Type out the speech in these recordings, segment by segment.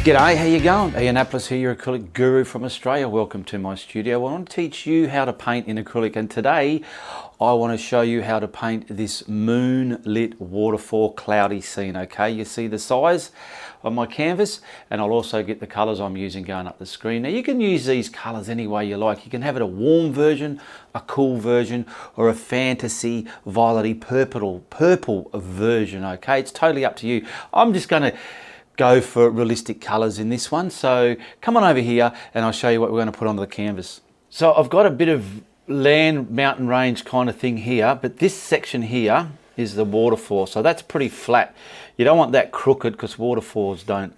G'day, how you going? Ian Apples here, your acrylic guru from Australia. Welcome to my studio. I want to teach you how to paint in acrylic, and today I want to show you how to paint this moonlit waterfall cloudy scene, okay? You see the size of my canvas, and I'll also get the colours I'm using going up the screen. Now you can use these colours any way you like. You can have it a warm version, a cool version, or a fantasy violet-y purple version, okay? It's totally up to you. I'm just going to go for realistic colours in this one. So come on over here and I'll show you what we're going to put onto the canvas. So I've got a bit of land, mountain range kind of thing here, but this section here is the waterfall. So that's pretty flat. You don't want that crooked because waterfalls don't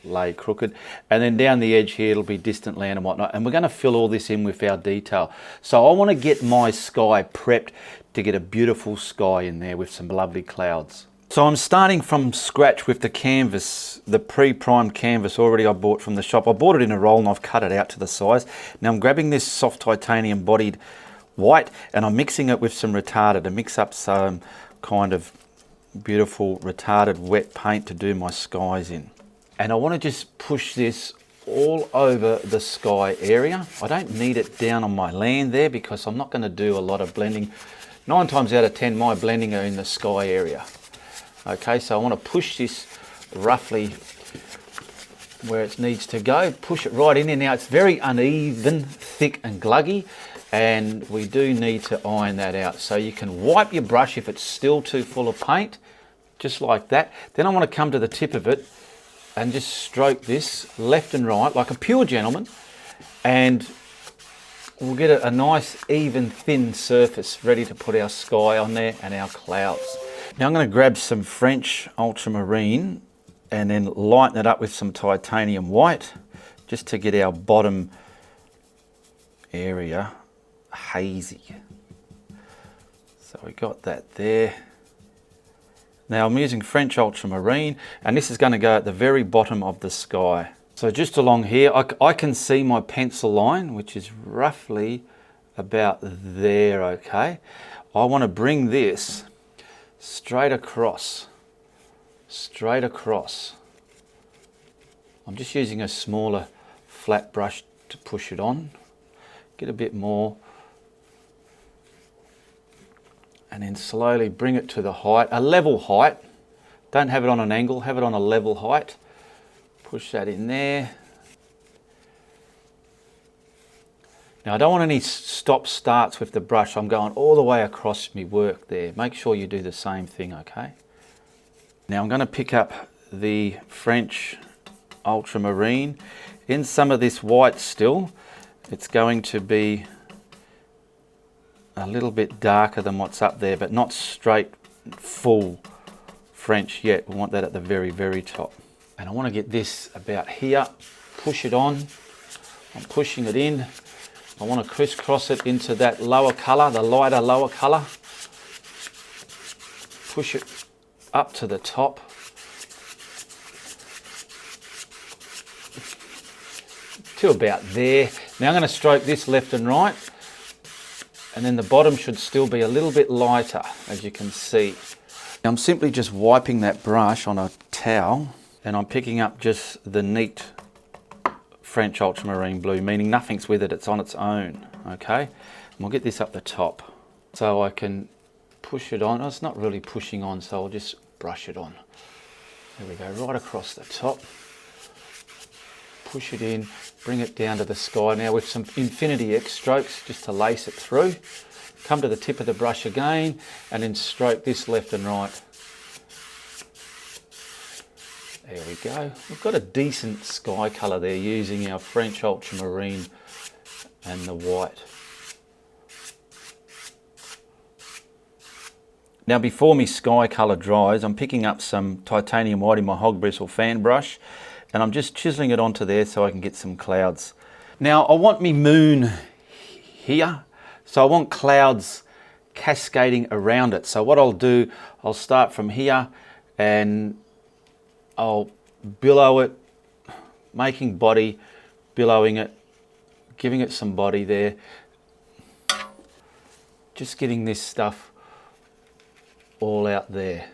lay crooked. And then down the edge here, it'll be distant land and whatnot. And we're going to fill all this in with our detail. So I want to get my sky prepped to get a beautiful sky in there with some lovely clouds. So I'm starting from scratch with the canvas, the pre-primed canvas already I bought from the shop. I bought it in a roll and I've cut it out to the size. Now I'm grabbing this soft titanium bodied white and I'm mixing it with some retarded to mix up some kind of beautiful retarded wet paint to do my skies in. And I want to just push this all over the sky area. I don't need it down on my land there because I'm not going to do a lot of blending. 9 times out of 10 my blending are in the sky area. Okay, so I want to push this roughly where it needs to go, push it right in there. Now it's very uneven, thick and gluggy, and we do need to iron that out. So you can wipe your brush if it's still too full of paint, just like that. Then I want to come to the tip of it and just stroke this left and right like a pure gentleman, and we'll get a nice even thin surface ready to put our sky on there and our clouds. Now I'm going to grab some French ultramarine and then lighten it up with some titanium white just to get our bottom area hazy. So we got that there. Now I'm using French ultramarine and this is going to go at the very bottom of the sky. So just along here I can see my pencil line, which is roughly about there, okay? I want to bring this straight across. I'm just using a smaller flat brush to push it on. Get a bit more. And then slowly bring it to the height, a level height. Don't have it on an angle, have it on a level height. Push that in there. Now I don't want any stop-starts with the brush. I'm going all the way across my work there. Make sure you do the same thing, okay? Now I'm going to pick up the French ultramarine. In some of this white still, it's going to be a little bit darker than what's up there, but not straight full French yet. We want that at the very, very top. And I want to get this about here, push it on. I'm pushing it in. I want to crisscross it into that lower colour, the lighter lower colour. Push it up to the top. To about there. Now I'm going to stroke this left and right. And then the bottom should still be a little bit lighter, as you can see. Now I'm simply just wiping that brush on a towel and I'm picking up just the neat French ultramarine blue, meaning nothing's with it, it's on its own, okay? And we'll get this up the top so I can push it on. Oh, it's not really pushing on, so I'll just brush it on. There we go, right across the top. Push it in, bring it down to the sky. Now with some Infinity X strokes, just to lace it through. Come to the tip of the brush again, and then stroke this left and right. There we go. We've got a decent sky colour there using our French ultramarine and the white. Now before my sky colour dries, I'm picking up some titanium white in my hog bristle fan brush and I'm just chiseling it onto there so I can get some clouds. Now I want me moon here, so I want clouds cascading around it. So what I'll do, I'll start from here and I'll billow it, making body, billowing it, giving it some body there. Just getting this stuff all out there.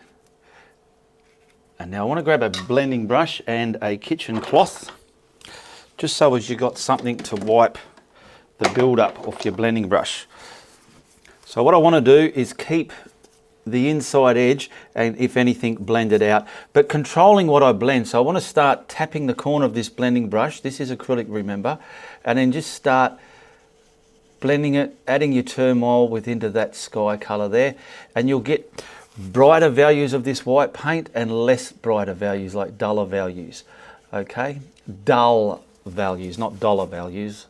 And now I want to grab a blending brush and a kitchen cloth, just so as you got something to wipe the build-up off your blending brush. So what I want to do is keep the inside edge and, if anything, blend it out, but controlling what I blend. So I want to start tapping the corner of this blending brush. This is acrylic, remember, and then just start blending it, adding your turmoil within that sky color there, and you'll get brighter values of this white paint and less brighter values, like duller values. Okay, dull values, not dollar values.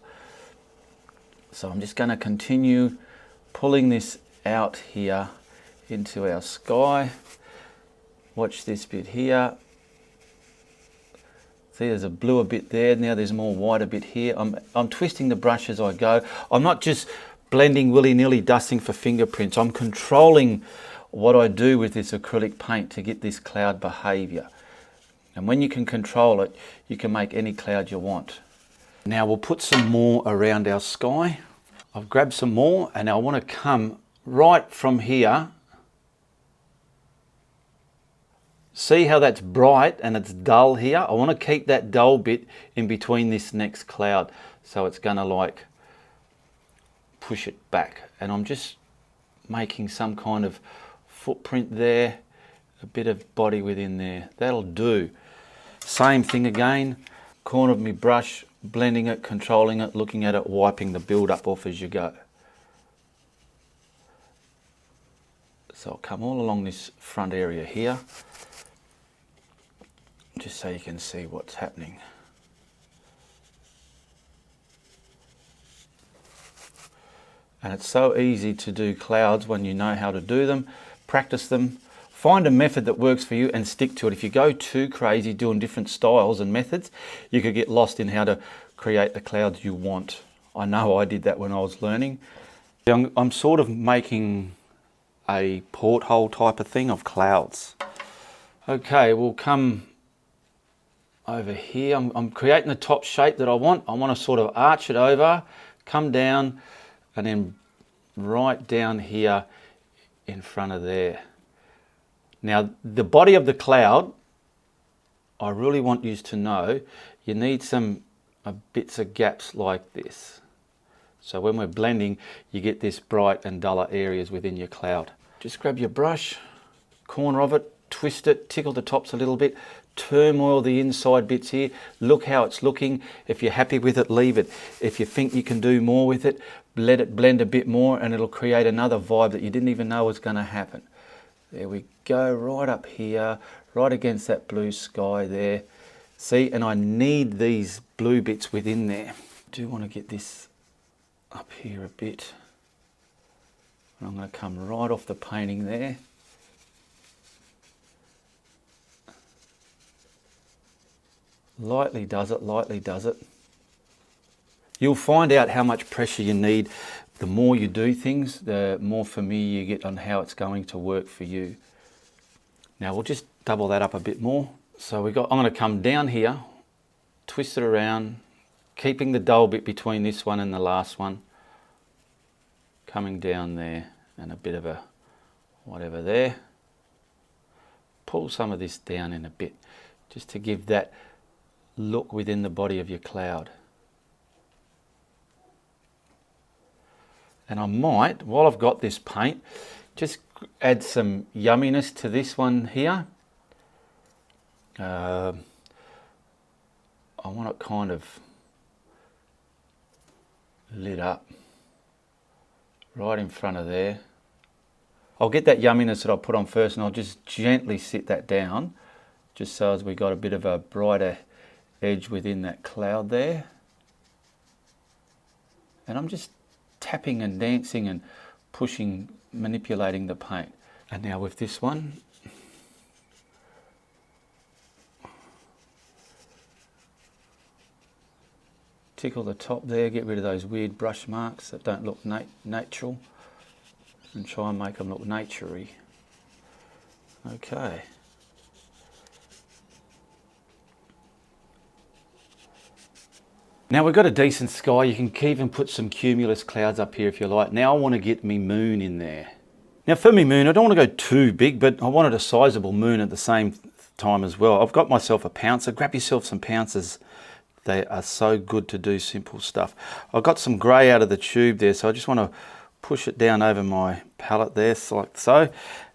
So I'm just going to continue pulling this out here into our sky. Watch this bit here. See, there's a bluer bit there. Now there's more white a bit here. I'm twisting the brush as I go. I'm not just blending willy-nilly, dusting for fingerprints. I'm controlling what I do with this acrylic paint to get this cloud behavior. And when you can control it, you can make any cloud you want. Now we'll put some more around our sky. I've grabbed some more, and I want to come right from here. See how that's bright and it's dull here? I want to keep that dull bit in between this next cloud, so it's going to like push it back. And I'm just making some kind of footprint there, a bit of body within there. That'll do. Same thing again, corner of my brush, blending it, controlling it, looking at it, wiping the build up off as you go. So I'll come all along this front area here, just so you can see what's happening. And it's so easy to do clouds when you know how to do them. Practice them. Find a method that works for you and stick to it. If you go too crazy doing different styles and methods, you could get lost in how to create the clouds you want. I know I did that when I was learning. I'm sort of making a porthole type of thing of clouds. Okay, we'll come over here. I'm creating the top shape that I want. I want to sort of arch it over, come down, and then right down here in front of there. Now, the body of the cloud, I really want you to know, you need some bits of gaps like this. So when we're blending, you get this bright and duller areas within your cloud. Just grab your brush, corner of it, twist it, tickle the tops a little bit, turmoil the inside bits here. Look how it's looking. If you're happy with it, leave it. If you think you can do more with it, let it blend a bit more, and it'll create another vibe that you didn't even know was going to happen. There we go, right up here, right against that blue sky there. See, and I need these blue bits within there. I do want to get this up here a bit. And I'm going to come right off the painting there. Lightly does it, lightly does it. You'll find out how much pressure you need. The more you do things, the more familiar you get on how it's going to work for you. Now we'll just double that up a bit more. So I'm going to come down here, twist it around, keeping the dull bit between this one and the last one. Coming down there, and a bit of a whatever there. Pull some of this down in a bit, just to give that look within the body of your cloud. And I might, while I've got this paint, just add some yumminess to this one here. I want it kind of lit up right in front of there. I'll get that yumminess that I put on first, and I'll just gently sit that down, just so as we got a bit of a brighter edge within that cloud there. And I'm just tapping and dancing and pushing, manipulating the paint. And now with this one, tickle the top there, get rid of those weird brush marks that don't look natural, and try and make them look naturey. Okay. Now we've got a decent sky. You can even put some cumulus clouds up here if you like. Now I want to get me moon in there. Now for me moon, I don't want to go too big, but I wanted a sizable moon at the same time as well. I've got myself a pouncer. Grab yourself some pouncers. They are so good to do simple stuff. I've got some grey out of the tube there, so I just want to push it down over my palette there, like so.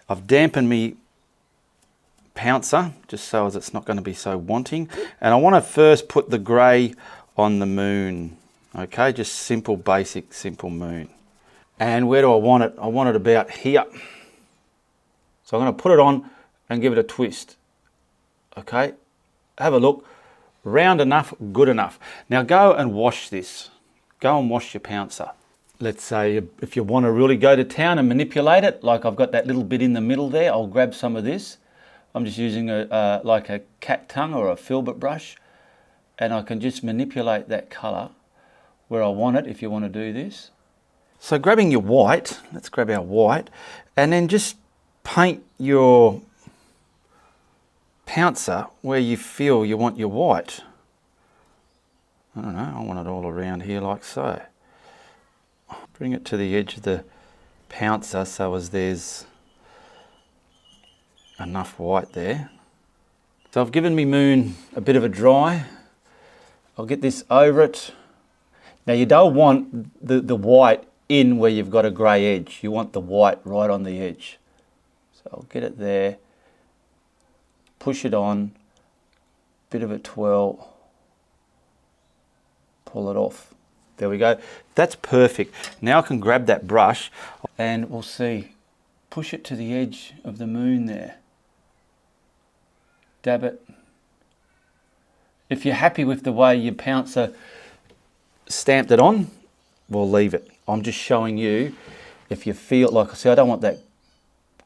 I've dampened me pouncer, just so as it's not going to be so wanting. And I want to first put the grey on the moon. Okay, just simple, basic, simple moon. And where do I want it? I want it about here. So I'm going to put it on and give it a twist. Okay, have a look. Round enough, good enough. Now go and wash this. Go and wash your pouncer. Let's say if you want to really go to town and manipulate it, like I've got that little bit in the middle there, I'll grab some of this. I'm just using like a cat tongue or a filbert brush, and I can just manipulate that colour where I want it if you want to do this. So grabbing your white, let's grab our white, and then just paint your pouncer where you feel you want your white. I don't know, I want it all around here like so. Bring it to the edge of the pouncer so as there's enough white there. So I've given me moon a bit of a dry. I'll get this over it. Now you don't want the white in where you've got a grey edge. You want the white right on the edge. So I'll get it there. Push it on, bit of a twirl, pull it off. There we go. That's perfect. Now I can grab that brush and we'll see. Push it to the edge of the moon there. Dab it. If you're happy with the way your pouncer stamped it on, we'll leave it. I'm just showing you if you feel, like I said, I don't want that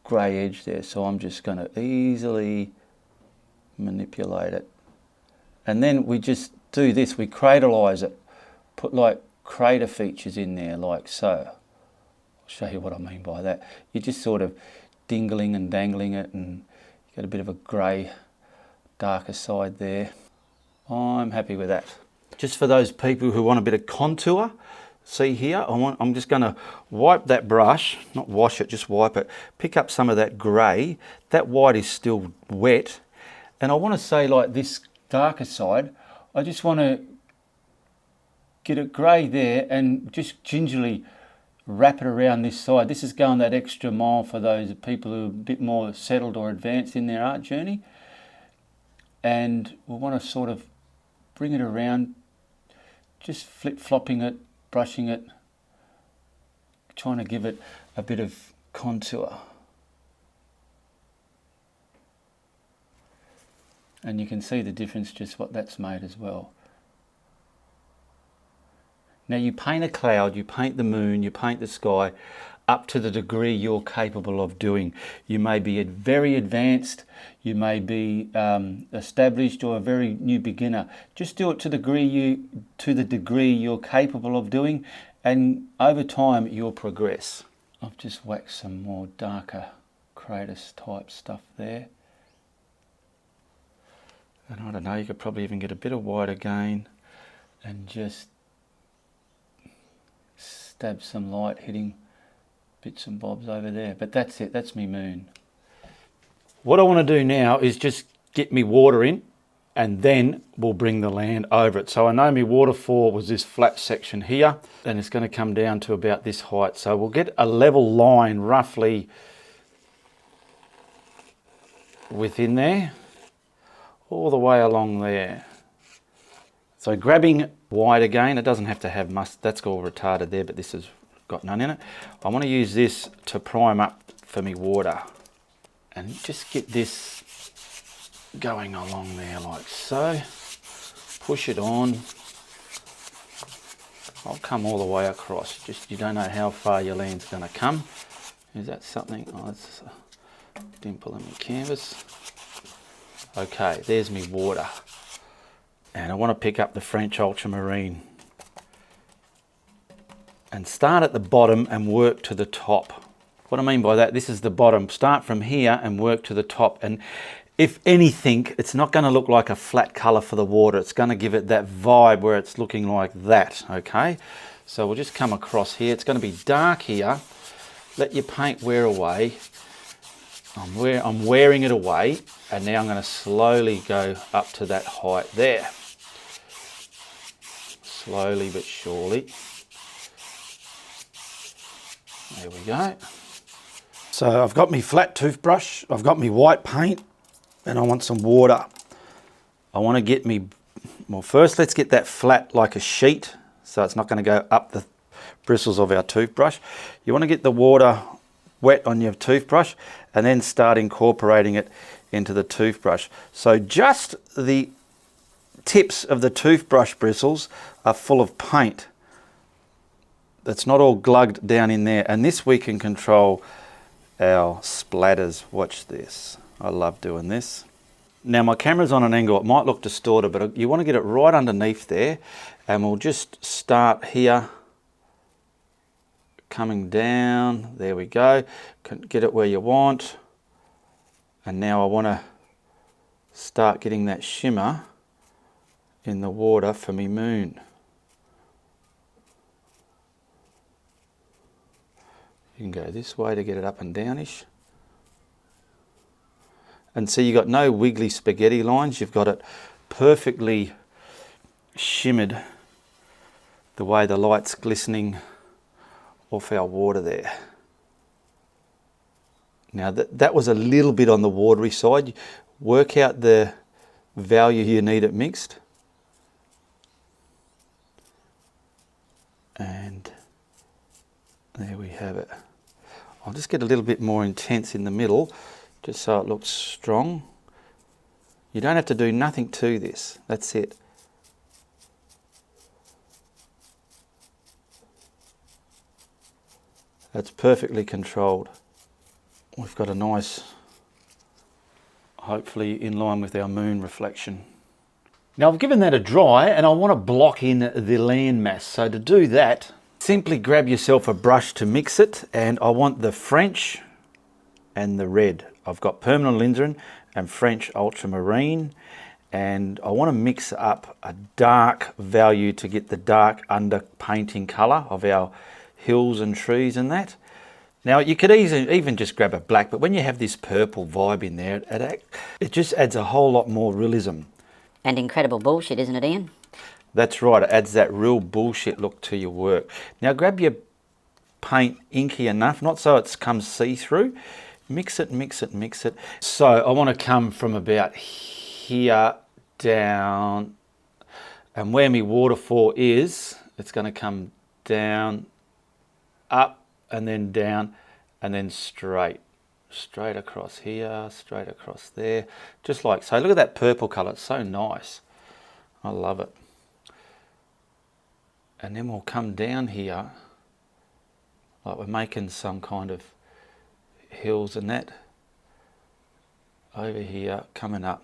grey edge there, so I'm just going to easily manipulate it. And then we just do this, we cradleize it. Put like crater features in there like so. I'll show you what I mean by that. You're just sort of dingling and dangling it, and you get a bit of a grey, darker side there. I'm happy with that. Just for those people who want a bit of contour, see here, I'm just going to wipe that brush, not wash it, just wipe it. Pick up some of that grey. That white is still wet. And I want to say, like this darker side, I just want to get it grey there and just gingerly wrap it around this side. This is going that extra mile for those people who are a bit more settled or advanced in their art journey. And we want to sort of bring it around, just flip-flopping it, brushing it, trying to give it a bit of contour. And you can see the difference, just what that's made as well. Now you paint a cloud, you paint the moon, you paint the sky up to the degree you're capable of doing. You may be very advanced, you may be established, or a very new beginner. Just do it to the degree you're capable of doing, and over time you'll progress. I've just waxed some more darker craters type stuff there. And I don't know, you could probably even get a bit of white again and just stab some light hitting bits and bobs over there. But that's it, that's me moon. What I want to do now is just get me water in, and then we'll bring the land over it. So I know my waterfall was this flat section here, and it's going to come down to about this height. So we'll get a level line roughly within there, all the way along there. So grabbing white again, it doesn't have to have must, that's all retarded there, but this has got none in it. I want to use this to prime up for me water, and just get this going along there like so. Push it on. I'll come all the way across, just you don't know how far your land's going to come. Is that something? Oh, that's a dimple in my canvas. Okay, there's me water. And I want to pick up the French ultramarine and start at the bottom and work to the top. What I mean by that, this is the bottom. Start from here and work to the top. And if anything, it's not going to look like a flat color for the water. It's going to give it that vibe where it's looking like that, okay? So we'll just come across here. It's going to be dark here. Let your paint wear away. I'm wearing it away, and now I'm going to slowly go up to that height there. Slowly but surely. There we go. So I've got my flat toothbrush, I've got my white paint, and I want some water. I want to get me, well, first let's get that flat like a sheet, so it's not going to go up the bristles of our toothbrush. You want to get the water wet on your toothbrush and then start incorporating it into the toothbrush. So just the tips of the toothbrush bristles are full of paint. That's not all glugged down in there, and this we can control our splatters. Watch this. I love doing this. Now my camera's on an angle, it might look distorted, but you want to get it right underneath there, and we'll just start here, coming down. There we go. Get it where you want. And now I want to start getting that shimmer in the water for me moon. You can go this way to get it up and downish. And see, you've got no wiggly spaghetti lines. You've got it perfectly shimmered the way the light's glistening off our water there. Now that was a little bit on the watery side. Work out the value you need it mixed. And there we have it. I'll just get a little bit more intense in the middle, just so it looks strong. You don't have to do nothing to this. That's it. That's perfectly controlled. We've got a nice, hopefully in line with our moon reflection. Now I've given that a dry, and I want to block in the land mass. So to do that, simply grab yourself a brush to mix it, and I want the French and the red. I've got permanent alizarin and French ultramarine, and I want to mix up a dark value to get the dark underpainting colour of our hills and trees and that. Now you could even just grab a black, but when you have this purple vibe in there, it just adds a whole lot more realism. And incredible bullshit, isn't it, Ian? That's right, it adds that real bullshit look to your work. Now grab your paint inky enough, not so it comes see-through. Mix it, mix it, mix it. So I want to come from about here down, and where my waterfall is, it's going to come down, up, and then down, and then straight across here, straight across there, just like so. Look at that purple colour, it's so nice. I love it. And then we'll come down here, like we're making some kind of hills and that, over here, coming up,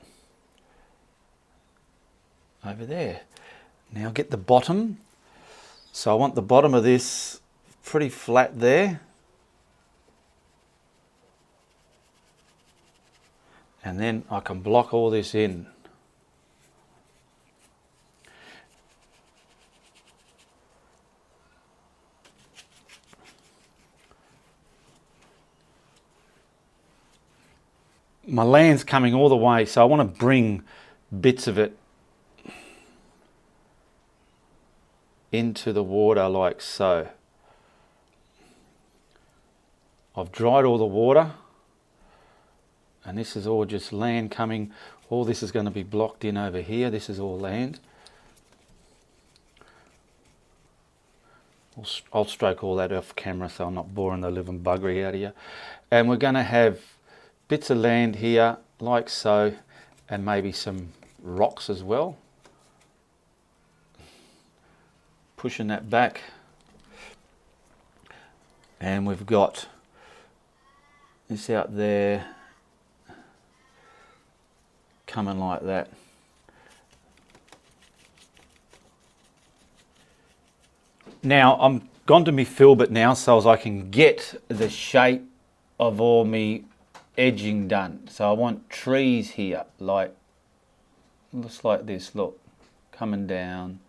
over there. Now get the bottom. So I want the bottom of this pretty flat there. And then I can block all this in. My land's coming all the way, so I want to bring bits of it into the water like so. I've dried all the water, and this is all just land coming. All this is going to be blocked in over here. This is all land. I'll stroke all that off camera so I'm not boring the living buggery out of you. And we're going to have bits of land here like so, and maybe some rocks as well. Pushing that back, and we've got this out there coming like that. Now I'm gone to me filbert now, so as I can get the shape of all me edging done. So I want trees here, like looks like this, look, coming down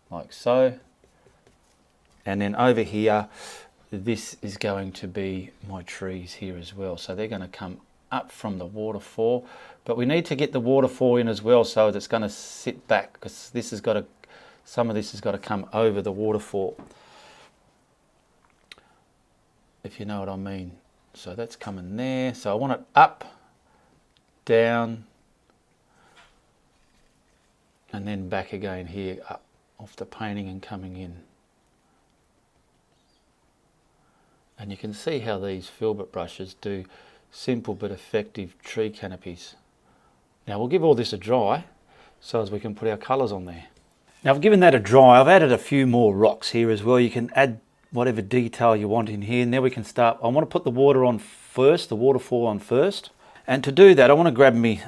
like so. And then over here this is going to be my trees here as well. So they're going to come up from the waterfall, but we need to get the waterfall in as well, so it's going to sit back, because this has got to, some of this has got to come over the waterfall, if you know what I mean. So that's coming there. So I want it up, down, and then back again here, up off the painting and coming in. And you can see how these filbert brushes do simple but effective tree canopies. Now we'll give all this a dry so as we can put our colours on there. Now I've given that a dry. I've added a few more rocks here as well. You can add whatever detail you want in here. Now we can start. I want to put the water on first, the waterfall on first. And to do that, I want to grab me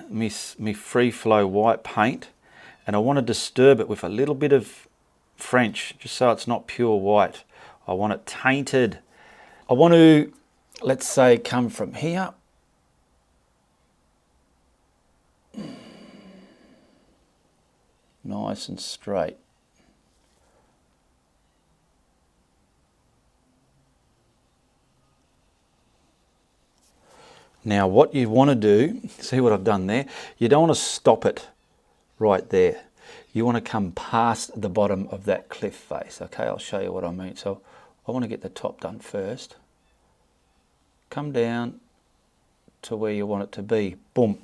free flow white paint, and I want to disturb it with a little bit of French, just so it's not pure white. I want it tainted. I want to, let's say, come from here. Nice and straight. Now what you want to do, see what I've done there? You don't want to stop it right there. You want to come past the bottom of that cliff face. Okay, I'll show you what I mean. So I want to get the top done first. Come down to where you want it to be. Boom.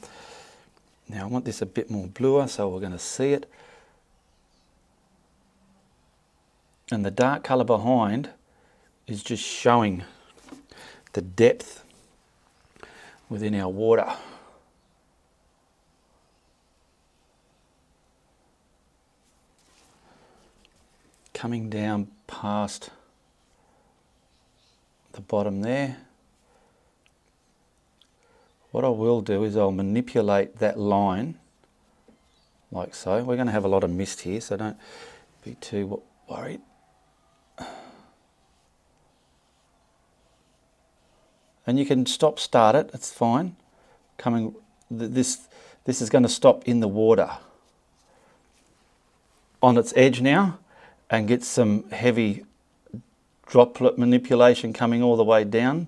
Now I want this a bit more bluer, so we're going to see it. And the dark colour behind is just showing the depth within our water. Coming down past the bottom there. What I will do is I'll manipulate that line like so. We're going to have a lot of mist here, so don't be too worried. And you can start it, it's fine. This is going to stop in the water on its edge now, and get some heavy droplet manipulation coming all the way down.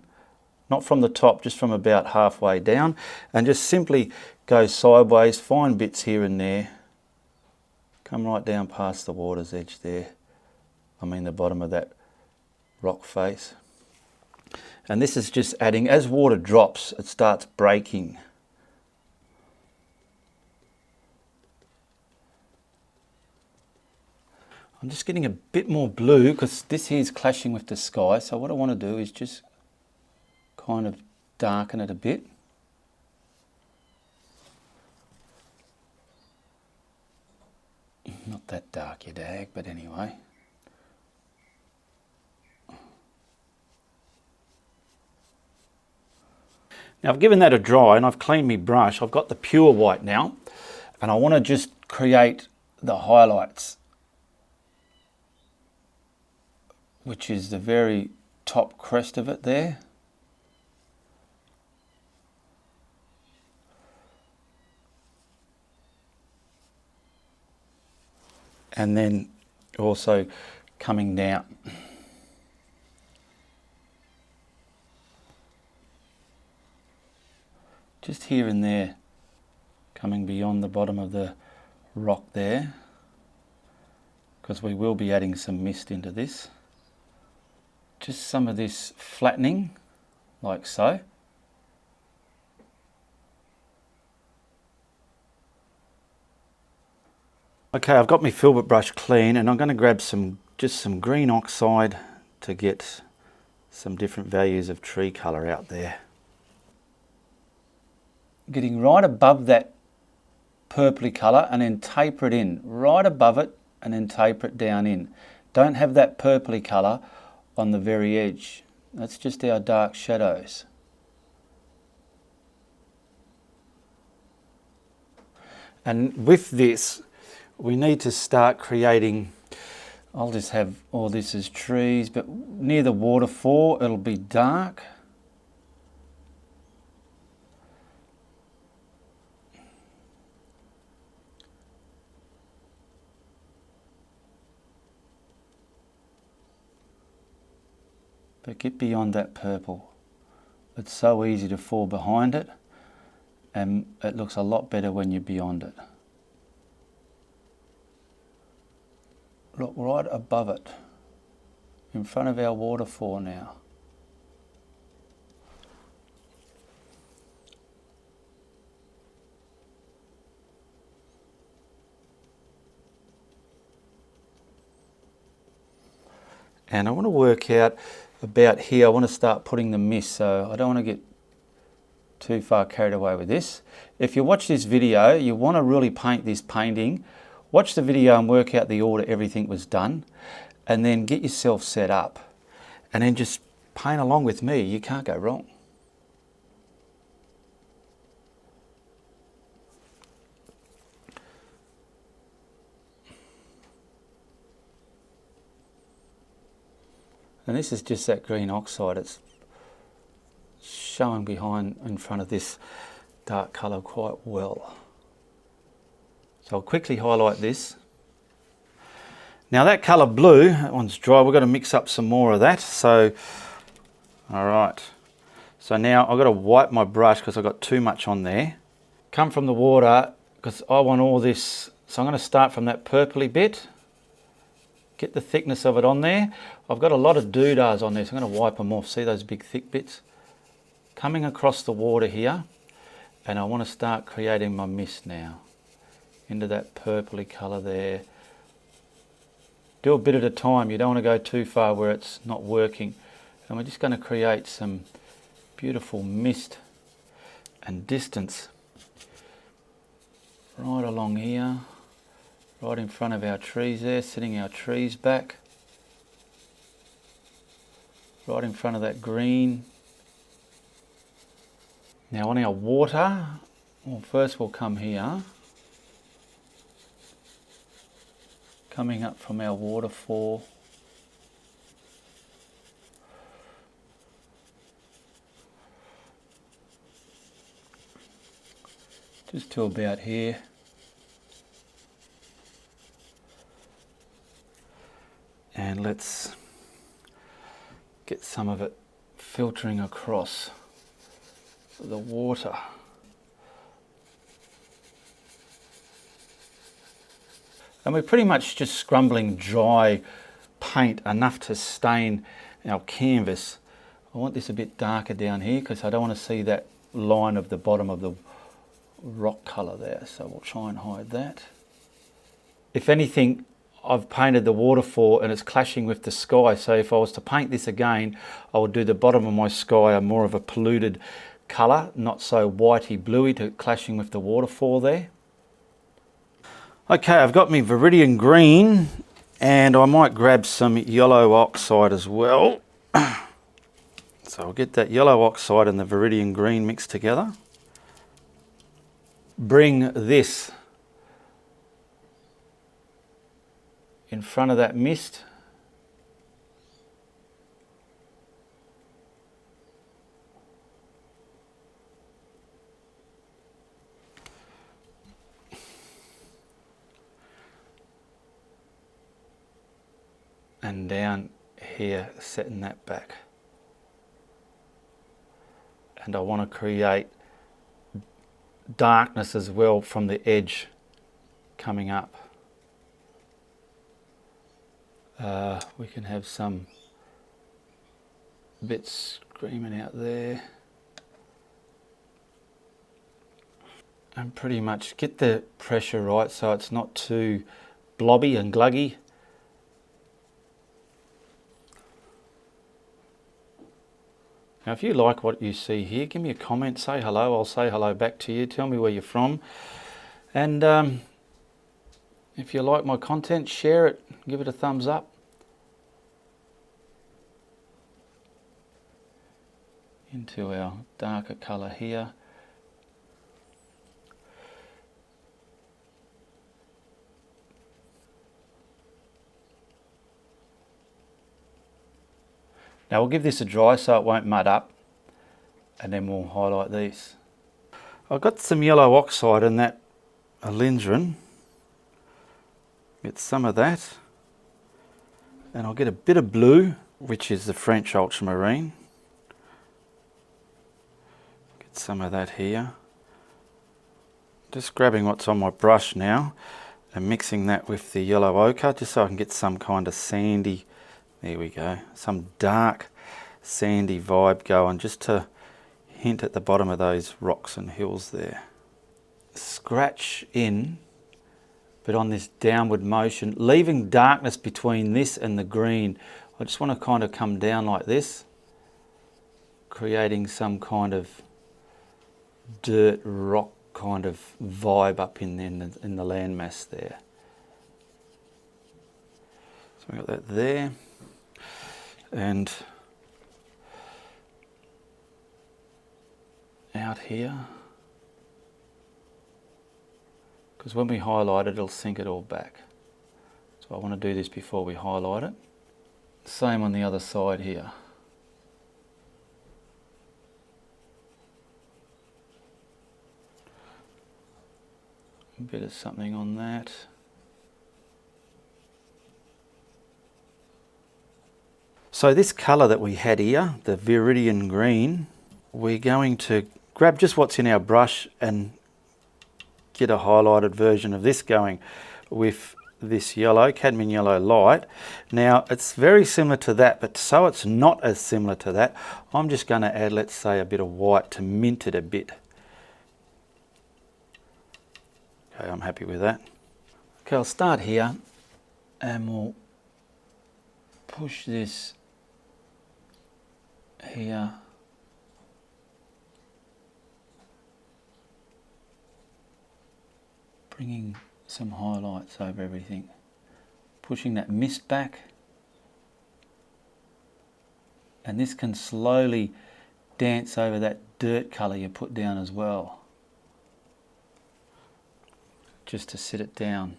Not from the top, just from about halfway down. And just simply go sideways, find bits here and there. Come right down past the water's edge there. I mean the bottom of that rock face. And this is just adding, as water drops, it starts breaking. I'm just getting a bit more blue because this here is clashing with the sky. So what I want to do is just kind of darken it a bit. Not that dark, you dag, but anyway. Now I've given that a dry and I've cleaned my brush. I've got the pure white now, and I want to just create the highlights, which is the very top crest of it there. And then also coming down. Just here and there, coming beyond the bottom of the rock there, because we will be adding some mist into this. Just some of this flattening, like so. Okay, I've got my filbert brush clean, and I'm going to grab just some green oxide to get some different values of tree colour out there. Getting right above that purpley colour and then taper it in, right above it and then taper it down in. Don't have that purpley colour on the very edge. That's just our dark shadows. And with this, we need to start creating, I'll just have all this as trees, but near the waterfall it'll be dark. but get beyond that purple. It's so easy to fall behind it, and it looks a lot better when you're beyond it. Look right above it, in front of our waterfall now. And I want to work out about here. I want to start putting the mist, so I don't want to get too far carried away with this. If you watch this video, you want to really paint this painting, watch the video and work out the order everything was done, and then get yourself set up, and then just paint along with me. You can't go wrong. And this is just that green oxide. It's showing behind in front of this dark colour quite well. So I'll quickly highlight this. Now that colour blue, that one's dry. We've got to mix up some more of that. So, all right. So now I've got to wipe my brush because I've got too much on there. Come from the water because I want all this. So I'm going to start from that purpley bit. Get the thickness of it on there. I've got a lot of doodahs on there, so I'm going to wipe them off. See those big thick bits? Coming across the water here, and I want to start creating my mist now. Into that purpley colour there. Do a bit at a time. You don't want to go too far where it's not working. And we're just going to create some beautiful mist and distance. Right along here. Right in front of our trees there, setting our trees back. Right in front of that green. Now on our water, well, first we'll come here. Coming up from our waterfall. Just to about here. And let's get some of it filtering across the water. And we're pretty much just scrumbling dry paint enough to stain our canvas. I want this a bit darker down here because I don't want to see that line of the bottom of the rock colour there. So we'll try and hide that. If anything, I've painted the waterfall and it's clashing with the sky, so if I was to paint this again, I would do the bottom of my sky a more of a polluted colour, not so whitey bluey to clashing with the waterfall there. Okay, I've got me Viridian green, and I might grab some yellow oxide as well. So I'll get that yellow oxide and the Viridian green mixed together. Bring this in front of that mist. And down here, setting that back. And I want to create darkness as well from the edge coming up. We can have some bits screaming out there. And pretty much get the pressure right so it's not too blobby and gluggy. Now if you like what you see here, give me a comment, say hello, I'll say hello back to you, tell me where you're from. And if you like my content, share it, give it a thumbs up. Into our darker colour here. Now we'll give this a dry so it won't mud up, and then we'll highlight these. I've got some yellow oxide in that alizarin. Get some of that, and I'll get a bit of blue which is the French ultramarine. Get some of that here. Just grabbing what's on my brush now and mixing that with the yellow ochre just so I can get some kind of sandy, there we go, some dark sandy vibe going, just to hint at the bottom of those rocks and hills there. Scratch in, but on this downward motion, leaving darkness between this and the green. I just want to kind of come down like this, creating some kind of dirt rock kind of vibe up in the landmass there. So we got that there, and out here, because when we highlight it, it'll sink it all back. So I want to do this before we highlight it. Same on the other side here. A bit of something on that. So this colour that we had here, the Viridian green, we're going to grab just what's in our brush and get a highlighted version of this going with this yellow, cadmium yellow light. Now it's very similar to that, but so it's not as similar to that, I'm just going to add, let's say, a bit of white to mint it a bit. Okay, I'm happy with that. Okay, I'll start here and we'll push this here. Bringing some highlights over everything. Pushing that mist back. And this can slowly dance over that dirt colour you put down as well. Just to sit it down.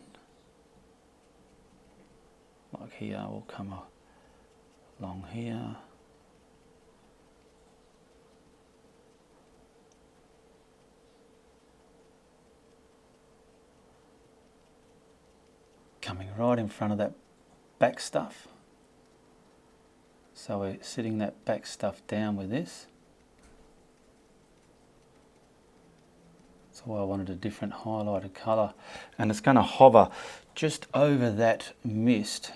Like here, we'll come along here. Coming right in front of that back stuff. So we're sitting that back stuff down with this. That's why I wanted a different highlighted colour. And it's going to hover just over that mist,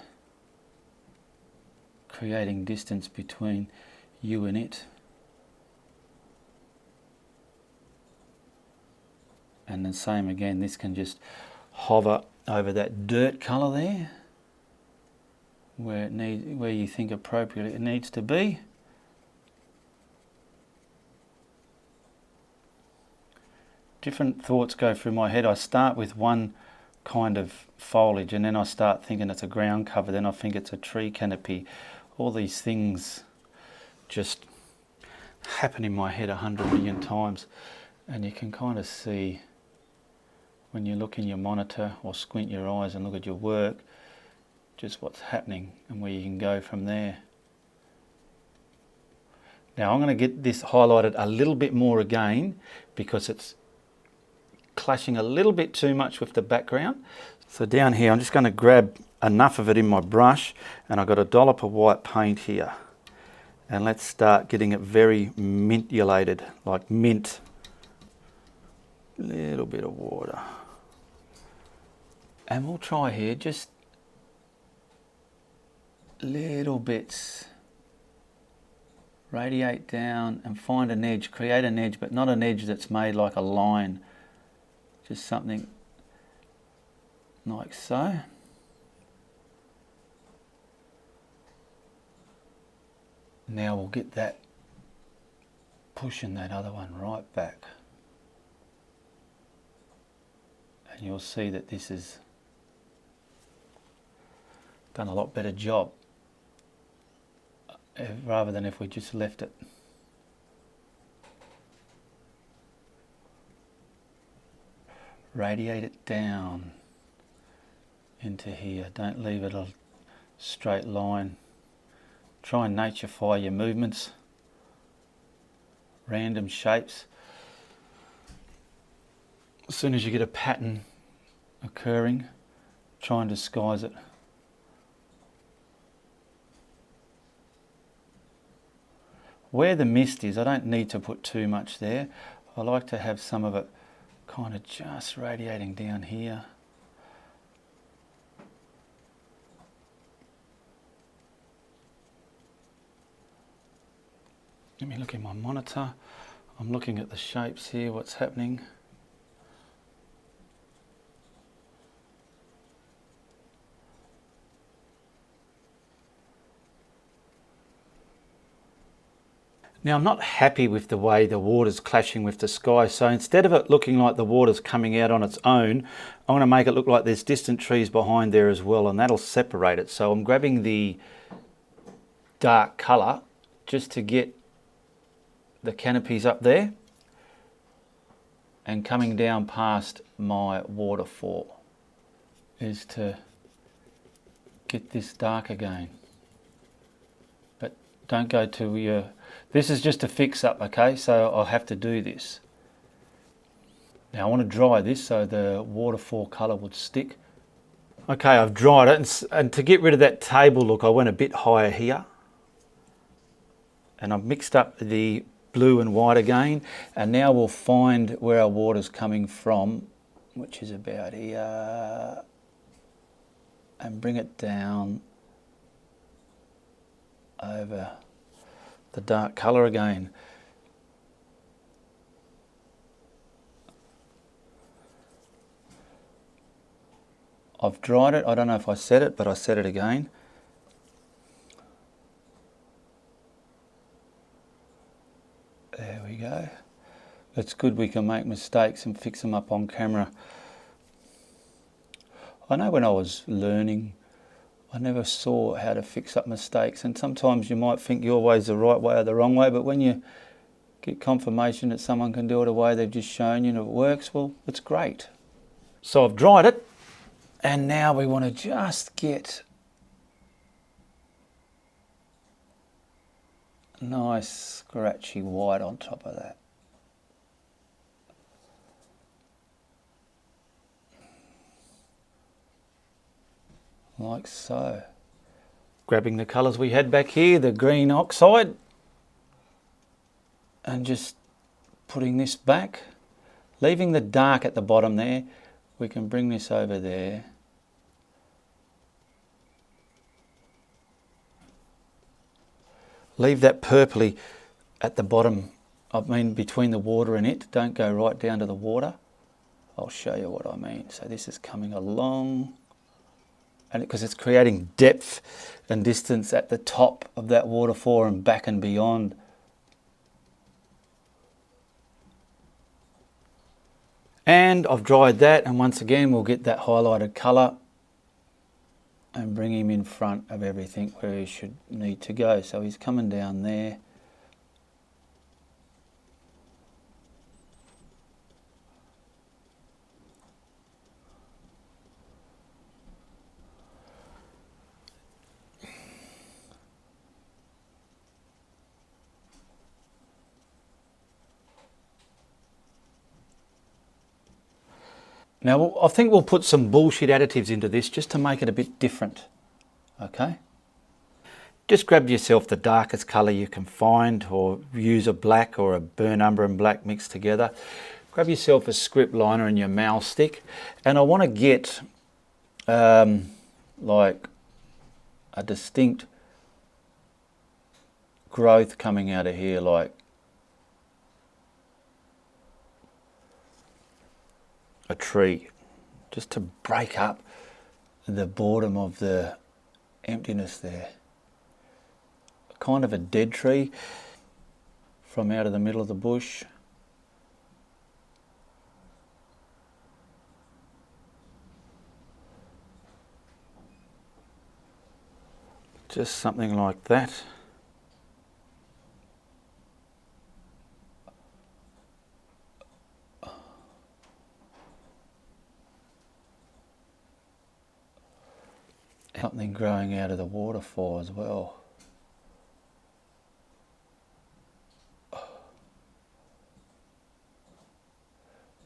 creating distance between you and it. And the same again, this can just hover over that dirt colour there, where you think appropriately it needs to be. Different thoughts go through my head. I start with one kind of foliage and then I start thinking it's a ground cover, then I think it's a tree canopy. All these things just happen in my head 100 million times, and you can kind of see when you look in your monitor or squint your eyes and look at your work, just what's happening and where you can go from there. Now I'm going to get this highlighted a little bit more again because it's clashing a little bit too much with the background. So down here I'm just going to grab enough of it in my brush, and I've got a dollop of white paint here, and let's start getting it very mintulated, like mint. Little bit of water. And we'll try here just little bits. Radiate down and find an edge, create an edge, but not an edge that's made like a line. Just something like so. Now we'll get that, pushing that other one right back. And you'll see that this is done a lot better job rather than if we just left it. Radiate it down into here. Don't leave it a straight line. Try and naturefy your movements. Random shapes. As soon as you get a pattern occurring, try and disguise it. Where the mist is, I don't need to put too much there. I like to have some of it kind of just radiating down here. Let me look in my monitor. I'm looking at the shapes here, what's happening. Now I'm not happy with the way the water's clashing with the sky, so instead of it looking like the water's coming out on its own, I want to make it look like there's distant trees behind there as well, and that'll separate it. So I'm grabbing the dark colour just to get the canopies up there and coming down past my waterfall is to get this dark again. But don't go to your... This is just a fix up, okay? So I'll have to do this. Now I want to dry this so the waterfall colour would stick. Okay, I've dried it, and to get rid of that table look, I went a bit higher here. And I've mixed up the blue and white again, and now we'll find where our water's coming from, which is about here, and bring it down over the dark colour again. I've dried it. I don't know if I said it, but I said it again. There we go. It's good we can make mistakes and fix them up on camera. I know when I was learning, I never saw how to fix up mistakes, and sometimes you might think your way's the right way or the wrong way, but when you get confirmation that someone can do it a way they've just shown you and it works, well, it's great. So I've dried it, and now we want to just get nice scratchy white on top of that. Like so. Grabbing the colours we had back here, the green oxide, and just putting this back, leaving the dark at the bottom there. We can bring this over there. Leave that purpley at the bottom, I mean between the water and it. Don't go right down to the water. I'll show you what I mean. So this is coming along, and because it's creating depth and distance at the top of that waterfall and back and beyond. And I've dried that, and once again we'll get that highlighted colour and bring him in front of everything where he should need to go. So he's coming down there. Now I think we'll put some bullshit additives into this just to make it a bit different, okay? Just grab yourself the darkest colour you can find, or use a black or a burnt umber and black mixed together. Grab yourself a script liner and your mouse stick, and I want to get like a distinct growth coming out of here, like a tree, just to break up the boredom of the emptiness there. Kind of a dead tree from out of the middle of the bush. Just something like that. Something growing out of the waterfall as well.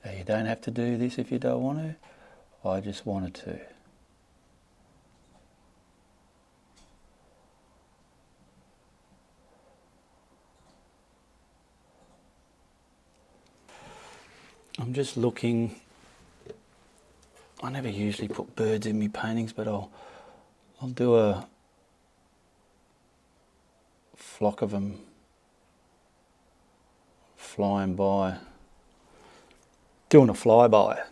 Now you don't have to do this if you don't want to. I just wanted to. I'm just looking. I never usually put birds in my paintings, but I'll do a flock of them flying by, doing a flyby.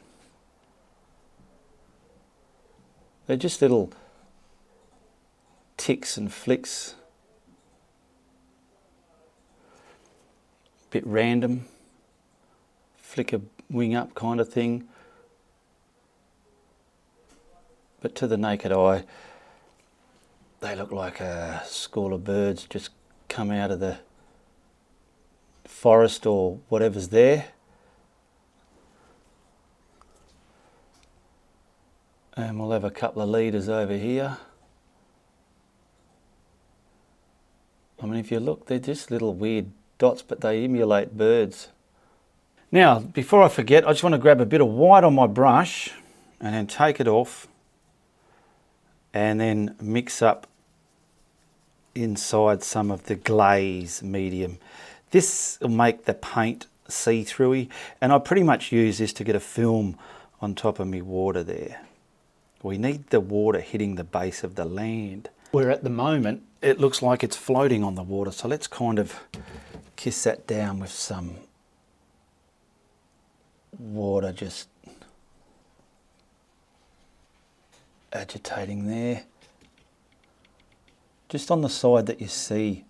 They're just little ticks and flicks, bit random, flick a wing up kind of thing. But to the naked eye, they look like a school of birds just come out of the forest or whatever's there. And we'll have a couple of leaders over here. I mean, if you look, they're just little weird dots, but they emulate birds. Now, before I forget, I just want to grab a bit of white on my brush and then take it off and then mix up inside some of the glaze medium. This will make the paint see-throughy, and I pretty much use this to get a film on top of my water there. We need the water hitting the base of the land, where at the moment it looks like it's floating on the water. So let's kind of kiss that down with some water just agitating there, just on the side that you see.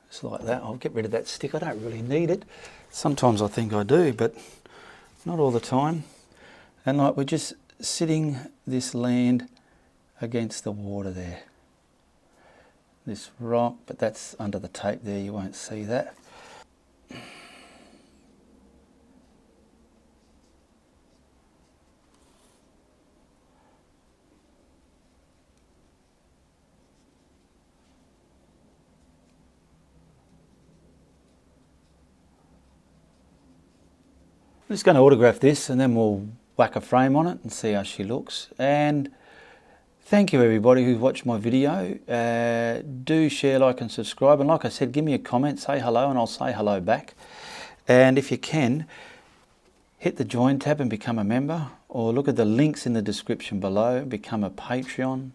Just like that. I'll get rid of that stick. I don't really need it. Sometimes I think I do, but not all the time. And like, we're just sitting this land against the water there. This rock, but that's under the tape there, you won't see that. I'm just going to autograph this and then we'll whack a frame on it and see how she looks. And thank you everybody who watched my video. Do share, like and subscribe, and like I said, give me a comment, say hello, and I'll say hello back. And if you can, hit the join tab and become a member, or look at the links in the description below, become a Patreon.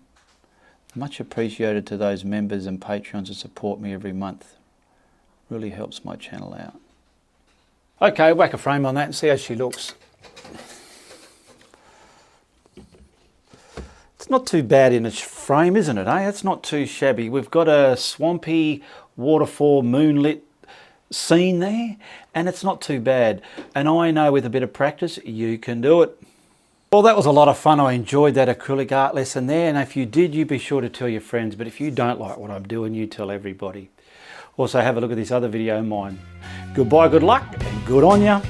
Much appreciated to those members and Patreons who support me every month. Really helps my channel out. Okay, whack a frame on that and see how she looks. It's not too bad in a frame, isn't it, eh? It's not too shabby. We've got a swampy, waterfall, moonlit scene there, and it's not too bad. And I know with a bit of practice, you can do it. Well, that was a lot of fun. I enjoyed that acrylic art lesson there. And if you did, you be sure to tell your friends. But if you don't like what I'm doing, you tell everybody. Also, have a look at this other video of mine. Goodbye, good luck, and good on ya.